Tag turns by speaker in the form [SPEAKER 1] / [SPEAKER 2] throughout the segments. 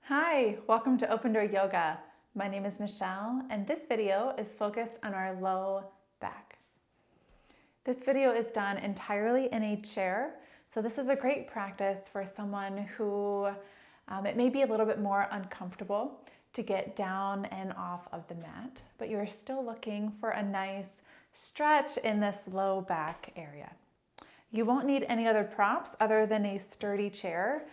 [SPEAKER 1] Hi, welcome to Open Door Yoga. My name is Michelle, and this video is focused on our low back. This video is done entirely in a chair, so this is a great practice for someone who it may be a little bit more uncomfortable to get down and off of the mat, but you're still looking for a nice stretch in this low back area. You won't need any other props other than a sturdy chair.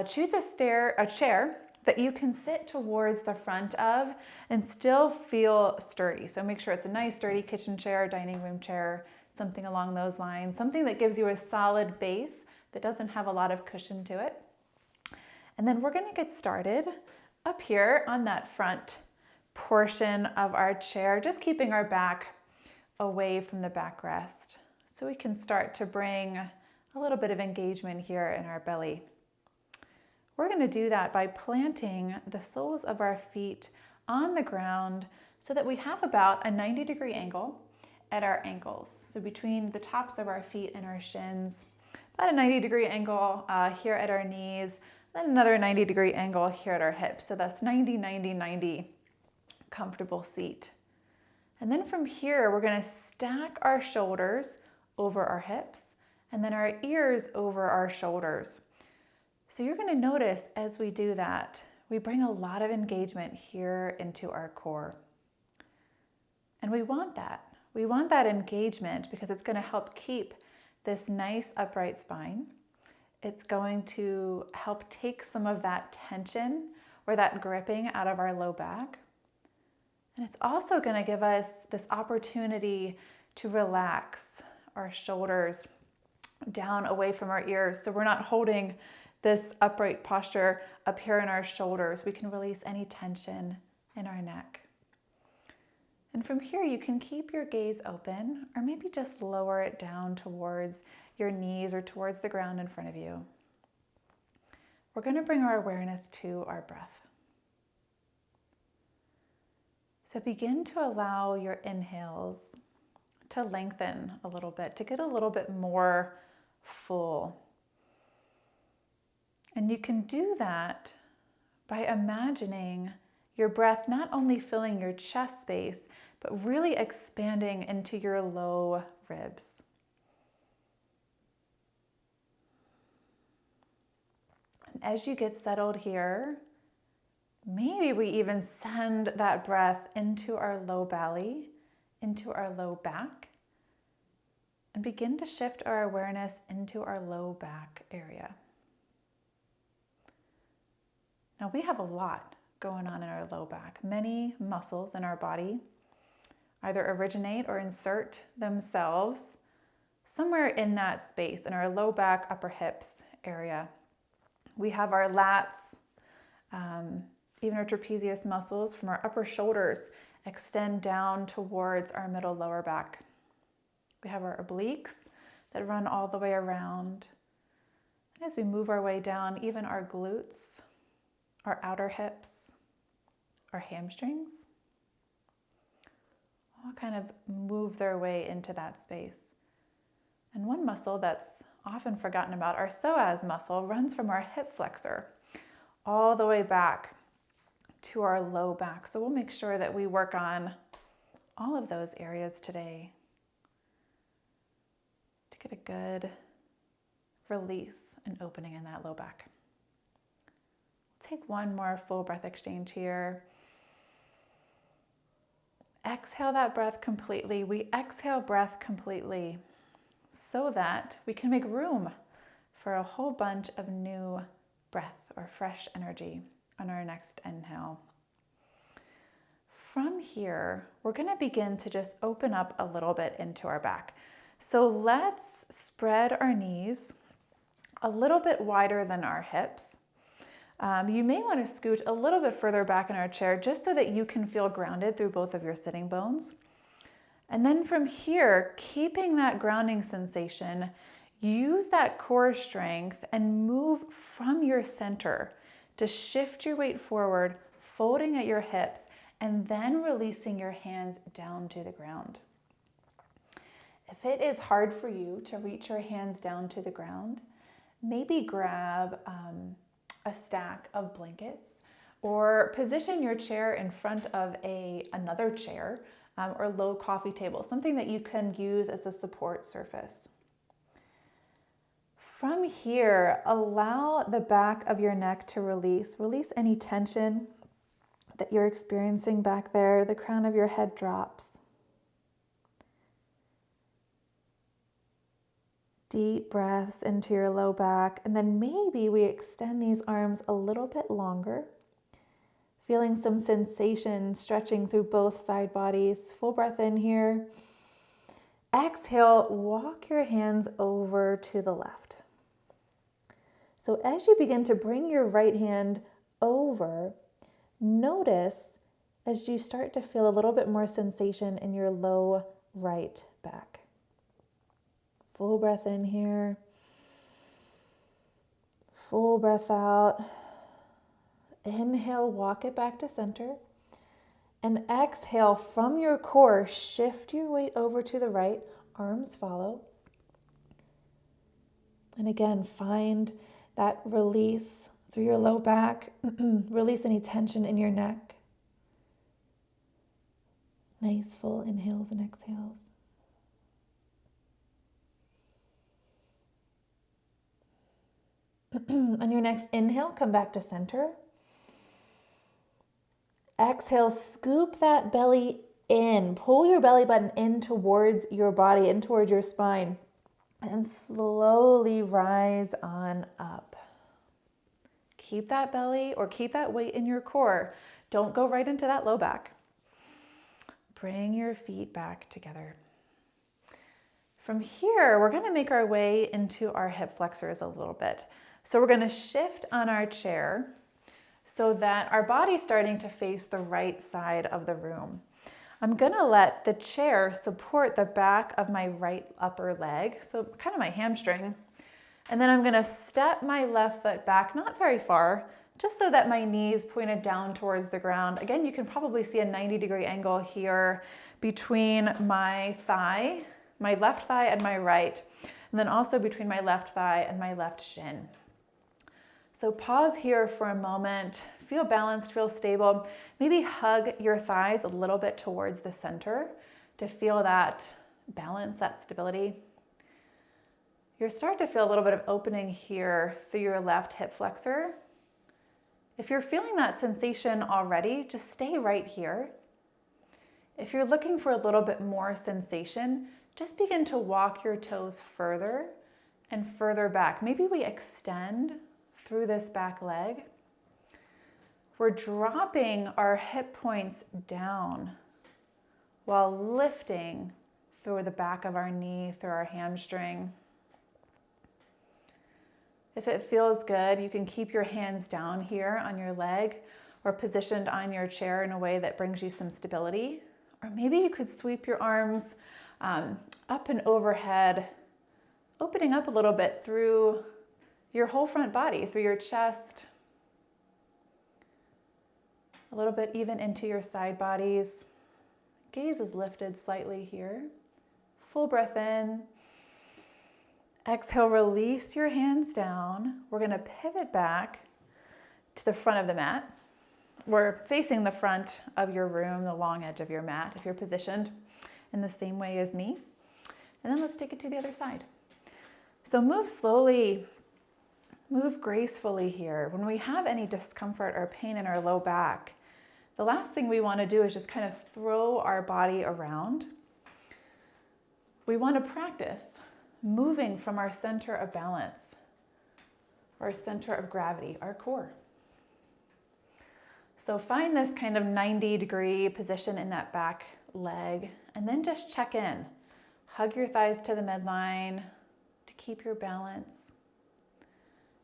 [SPEAKER 1] Choose a chair that you can sit towards the front of and still feel sturdy. So make sure it's a nice sturdy kitchen chair, dining room chair, something along those lines, something that gives you a solid base that doesn't have a lot of cushion to it. And then we're gonna get started up here on that front portion of our chair, just keeping our back away from the backrest. So we can start to bring a little bit of engagement here in our belly. We're going to do that by planting the soles of our feet on the ground so that we have about a 90-degree angle at our ankles. So between the tops of our feet and our shins, about a 90-degree angle here at our knees, then another 90-degree angle here at our hips. So that's 90, 90, 90, comfortable seat. And then from here, we're going to stack our shoulders over our hips and then our ears over our shoulders. So you're going to notice as we do that, we bring a lot of engagement here into our core. And we want that. We want that engagement because it's going to help keep this nice upright spine. It's going to help take some of that tension or that gripping out of our low back. And it's also going to give us this opportunity to relax our shoulders down away from our ears. So we're not holding this upright posture up here in our shoulders. We can release any tension in our neck. And from here, you can keep your gaze open or maybe just lower it down towards your knees or towards the ground in front of you. We're going to bring our awareness to our breath. So begin to allow your inhales to lengthen a little bit, to get a little bit more full. And you can do that by imagining your breath not only filling your chest space, but really expanding into your low ribs. And as you get settled here, maybe we even send that breath into our low belly, into our low back, and begin to shift our awareness into our low back area. Now we have a lot going on in our low back. Many muscles in our body either originate or insert themselves somewhere in that space, in our low back, upper hips area. We have our lats, even our trapezius muscles from our upper shoulders extend down towards our middle lower back. We have our obliques that run all the way around. And as we move our way down, even our glutes, our outer hips, our hamstrings, all kind of move their way into that space. And one muscle that's often forgotten about, our psoas muscle, runs from our hip flexor all the way back to our low back. So we'll make sure that we work on all of those areas today to get a good release and opening in that low back. Take one more full breath exchange here. Exhale that breath completely. We exhale breath completely so that we can make room for a whole bunch of new breath or fresh energy on our next inhale. From here, we're going to begin to just open up a little bit into our back. So let's spread our knees a little bit wider than our hips. You may want to scoot a little bit further back in our chair just so that you can feel grounded through both of your sitting bones. And then from here, keeping that grounding sensation, use that core strength and move from your center to shift your weight forward, folding at your hips, and then releasing your hands down to the ground. If it is hard for you to reach your hands down to the ground, maybe grab a stack of blankets Or position your chair in front of another chair or low coffee table, something that you can use as a support surface. From here, allow the back of your neck to release. Release any tension that you're experiencing back there. The crown of your head drops. Deep breaths into your low back, and then maybe we extend these arms a little bit longer, feeling some sensation stretching through both side bodies. Full breath in here. Exhale, walk your hands over to the left. So as you begin to bring your right hand over, notice as you start to feel a little bit more sensation in your low right back. Full breath in here. Full breath out. Inhale, walk it back to center. And exhale from your core, shift your weight over to the right, arms follow. And again, find that release through your low back. Release any tension in your neck. Nice full inhales and exhales. On your next inhale, come back to center. Exhale, scoop that belly in. Pull your belly button in towards your body, in towards your spine. And slowly rise on up. Keep that belly or keep that weight in your core. Don't go right into that low back. Bring your feet back together. From here, we're going to make our way into our hip flexors a little bit. So we're going to shift on our chair so that our body's starting to face the right side of the room. I'm going to let the chair support the back of my right upper leg, so kind of my hamstring. And then I'm going to step my left foot back, not very far, just so that my knees pointed down towards the ground. Again, you can probably see a 90-degree angle here between my thigh, my left thigh and my right, and then also between my left thigh and my left shin. So pause here for a moment, feel balanced, feel stable. Maybe hug your thighs a little bit towards the center to feel that balance, that stability. You'll start to feel a little bit of opening here through your left hip flexor. If you're feeling that sensation already, just stay right here. If you're looking for a little bit more sensation, just begin to walk your toes further and further back. Maybe we extend through this back leg. We're dropping our hip points down while lifting through the back of our knee, through our hamstring. If it feels good, you can keep your hands down here on your leg or positioned on your chair in a way that brings you some stability. Or maybe you could sweep your arms up and overhead, opening up a little bit through your whole front body, through your chest, a little bit even into your side bodies. Gaze is lifted slightly here. Full breath in. Exhale, release your hands down. We're going to pivot back to the front of the mat. We're facing the front of your room, the long edge of your mat, if you're positioned in the same way as me. And then let's take it to the other side. So move slowly, move gracefully here. When we have any discomfort or pain in our low back, the last thing we want to do is just kind of throw our body around. We want to practice moving from our center of balance, our center of gravity, our core. So find this kind of 90-degree position in that back leg, and then just check in. Hug your thighs to the midline to keep your balance.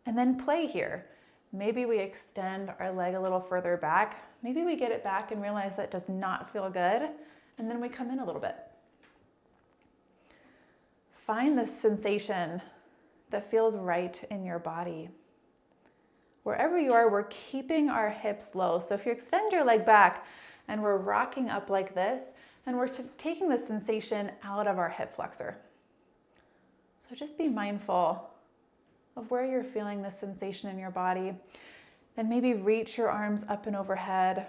[SPEAKER 1] And then play here. Maybe we extend our leg a little further back. Maybe we get it back and realize that does not feel good, and then we come in a little bit. Find this sensation that feels right in your body. Wherever you are, we're keeping our hips low. So if you extend your leg back and we're rocking up like this, then we're taking the sensation out of our hip flexor. So just be mindful of where you're feeling the sensation in your body. Then maybe reach your arms up and overhead,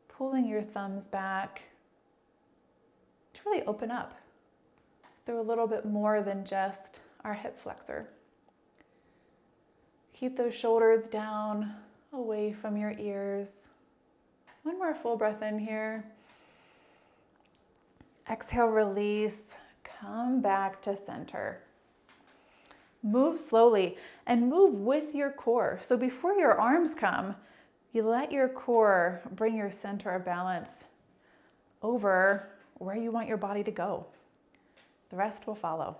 [SPEAKER 1] pulling your thumbs back to really open up through a little bit more than just our hip flexor. Keep those shoulders down, away from your ears. One more full breath in here. Exhale, release, come back to center. Move slowly and move with your core. So before your arms come, you let your core bring your center of balance over where you want your body to go. The rest will follow.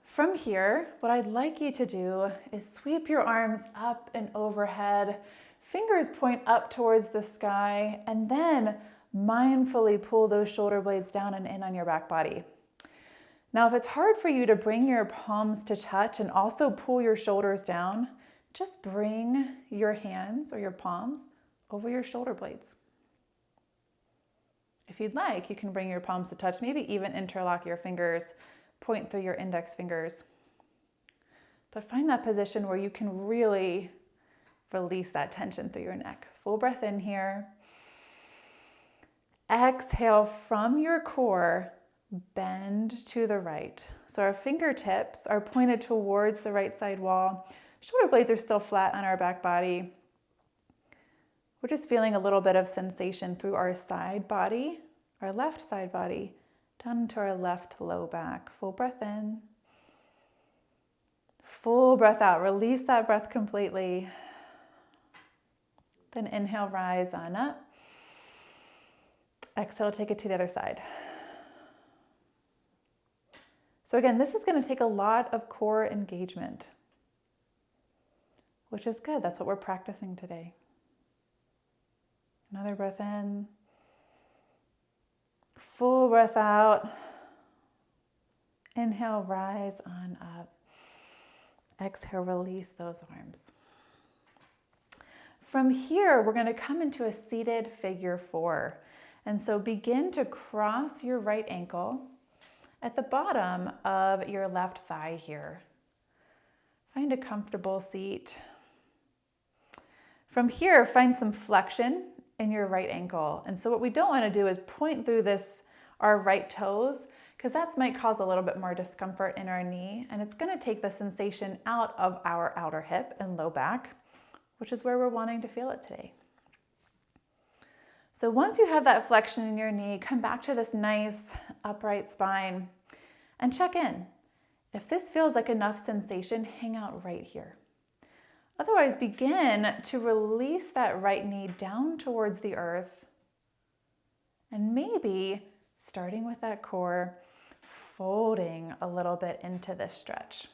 [SPEAKER 1] From here, what I'd like you to do is sweep your arms up and overhead, fingers point up towards the sky, and then mindfully pull those shoulder blades down and in on your back body. Now, if it's hard for you to bring your palms to touch and also pull your shoulders down, just bring your hands or your palms over your shoulder blades. If you'd like, you can bring your palms to touch, maybe even interlock your fingers, point through your index fingers. But find that position where you can really release that tension through your neck. Full breath in here. Exhale from your core, bend to the right. So our fingertips are pointed towards the right side wall. Shoulder blades are still flat on our back body. We're just feeling a little bit of sensation through our side body, our left side body, down into our left low back. Full breath in. Full breath out. Release that breath completely. Then inhale, rise on up. Exhale, take it to the other side. So again, this is going to take a lot of core engagement, which is good. That's what we're practicing today. Another breath in. Full breath out. Inhale, rise on up. Exhale, release those arms. From here, we're going to come into a seated figure four. And so begin to cross your right ankle at the bottom of your left thigh here. Find a comfortable seat. From here, find some flexion in your right ankle. And so what we don't want to do is point through our right toes, because that might cause a little bit more discomfort in our knee. And it's going to take the sensation out of our outer hip and low back, which is where we're wanting to feel it today. So once you have that flexion in your knee, come back to this nice upright spine and check in. If this feels like enough sensation, hang out right here. Otherwise, begin to release that right knee down towards the earth. And maybe starting with that core, folding a little bit into this stretch.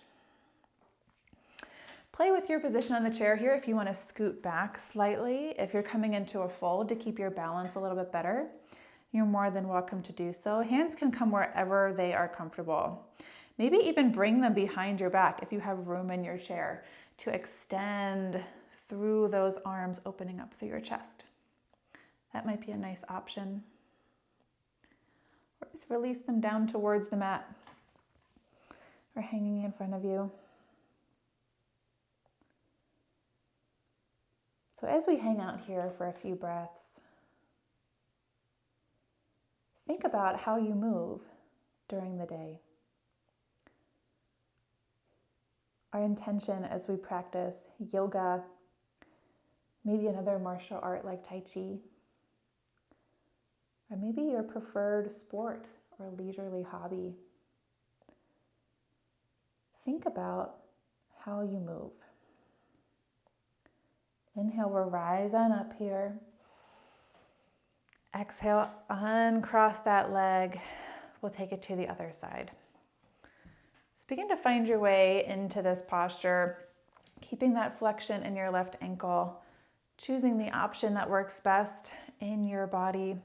[SPEAKER 1] Play with your position on the chair here if you want to scoot back slightly. If you're coming into a fold to keep your balance a little bit better, you're more than welcome to do so. Hands can come wherever they are comfortable. Maybe even bring them behind your back if you have room in your chair to extend through those arms, opening up through your chest. That might be a nice option. Or just release them down towards the mat or hanging in front of you. So as we hang out here for a few breaths, think about how you move during the day. Our intention as we practice yoga, maybe another martial art like Tai Chi, or maybe your preferred sport or leisurely hobby. Think about how you move. Inhale, we'll rise on up here. Exhale, uncross that leg. We'll take it to the other side. So begin to find your way into this posture, keeping that flexion in your left ankle, choosing the option that works best in your body,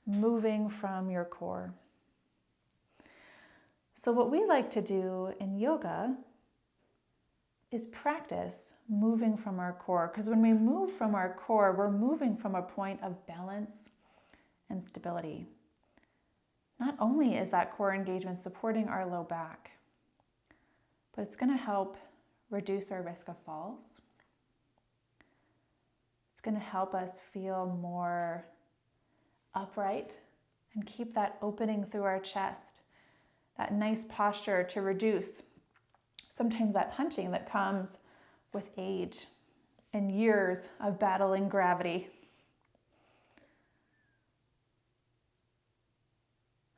[SPEAKER 1] moving from your core. So what we like to do in yoga is practice moving from our core, because when we move from our core, we're moving from a point of balance and stability. Not only is that core engagement supporting our low back, but it's going to help reduce our risk of falls. It's going to help us feel more upright and keep that opening through our chest, that nice posture to reduce sometimes that hunching that comes with age and years of battling gravity.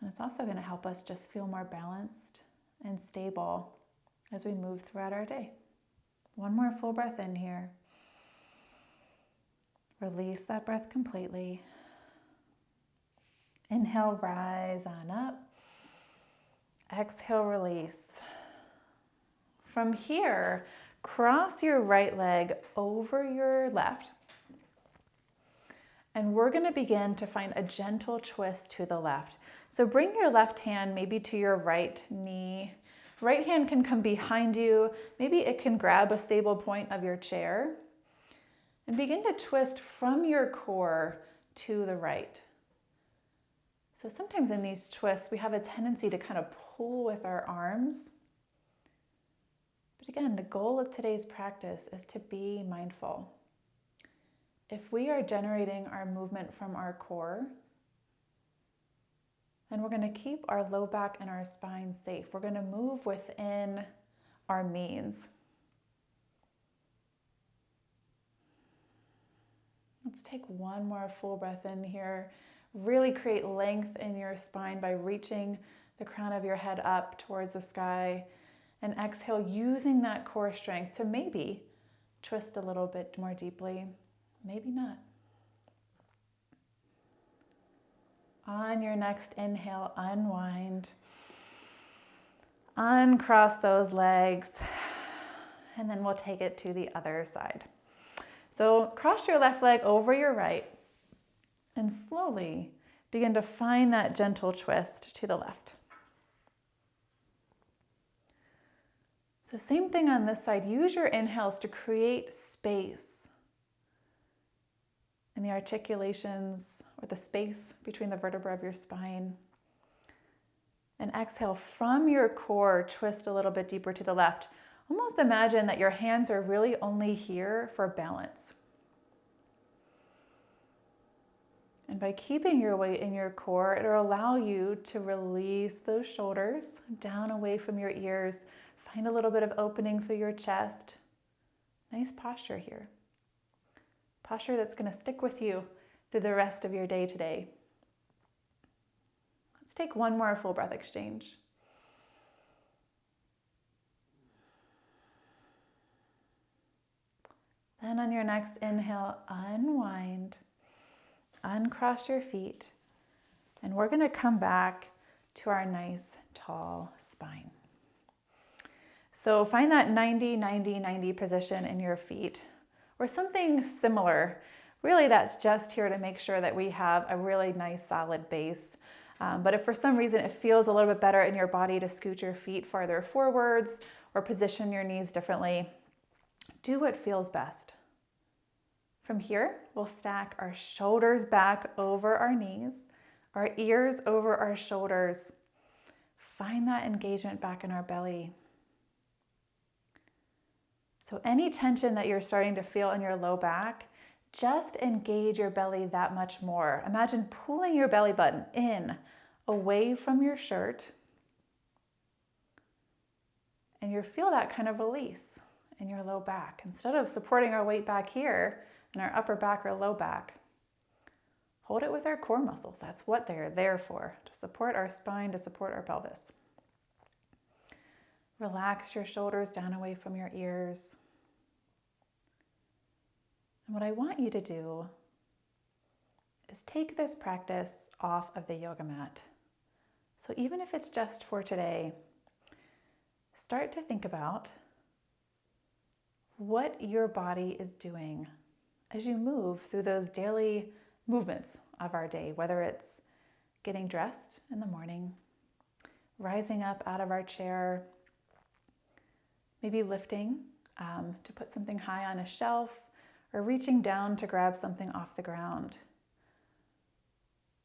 [SPEAKER 1] And it's also going to help us just feel more balanced and stable as we move throughout our day. One more full breath in here. Release that breath completely. Inhale, rise on up. Exhale, release. From here, cross your right leg over your left. And we're going to begin to find a gentle twist to the left. So bring your left hand maybe to your right knee. Right hand can come behind you. Maybe it can grab a stable point of your chair. And begin to twist from your core to the right. So sometimes in these twists, we have a tendency to kind of pull with our arms. But again, the goal of today's practice is to be mindful. If we are generating our movement from our core, then we're going to keep our low back and our spine safe. We're going to move within our means. Let's take one more full breath in here. Really create length in your spine by reaching the crown of your head up towards the sky. And exhale, using that core strength to maybe twist a little bit more deeply, maybe not. On your next inhale, unwind. Uncross those legs. And then we'll take it to the other side. So cross your left leg over your right and slowly begin to find that gentle twist to the left. So same thing on this side. Use your inhales to create space in the articulations or the space between the vertebrae of your spine. And exhale from your core, twist a little bit deeper to the left. Almost imagine that your hands are really only here for balance. And by keeping your weight in your core, it'll allow you to release those shoulders down away from your ears. Find a little bit of opening through your chest. Nice posture here. Posture that's going to stick with you through the rest of your day today. Let's take one more full breath exchange. Then on your next inhale, unwind, uncross your feet, and we're going to come back to our nice tall spine. So find that 90-90-90 position in your feet or something similar. Really, that's just here to make sure that we have a really nice solid base. But if for some reason it feels a little bit better in your body to scoot your feet farther forwards or position your knees differently, do what feels best. From here, we'll stack our shoulders back over our knees, our ears over our shoulders. Find that engagement back in our belly. So any tension that you're starting to feel in your low back, just engage your belly that much more. Imagine pulling your belly button in, away from your shirt, and you feel that kind of release in your low back. Instead of supporting our weight back here in our upper back or low back, hold it with our core muscles. That's what they're there for, to support our spine, to support our pelvis. Relax your shoulders down away from your ears. And what I want you to do is take this practice off of the yoga mat. So even if it's just for today, start to think about what your body is doing as you move through those daily movements of our day, whether it's getting dressed in the morning, rising up out of our chair, maybe lifting to put something high on a shelf, or reaching down to grab something off the ground.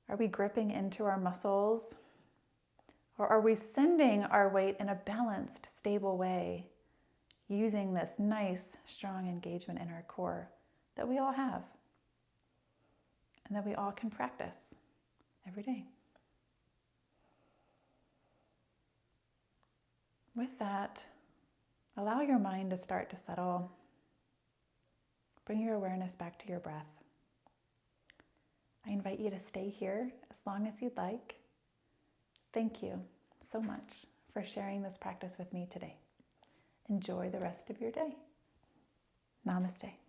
[SPEAKER 1] Are we gripping into our muscles? Or are we sending our weight in a balanced, stable way, using this nice, strong engagement in our core that we all have and that we all can practice every day. With that, allow your mind to start to settle. Bring your awareness back to your breath. I invite you to stay here as long as you'd like. Thank you so much for sharing this practice with me today. Enjoy the rest of your day. Namaste.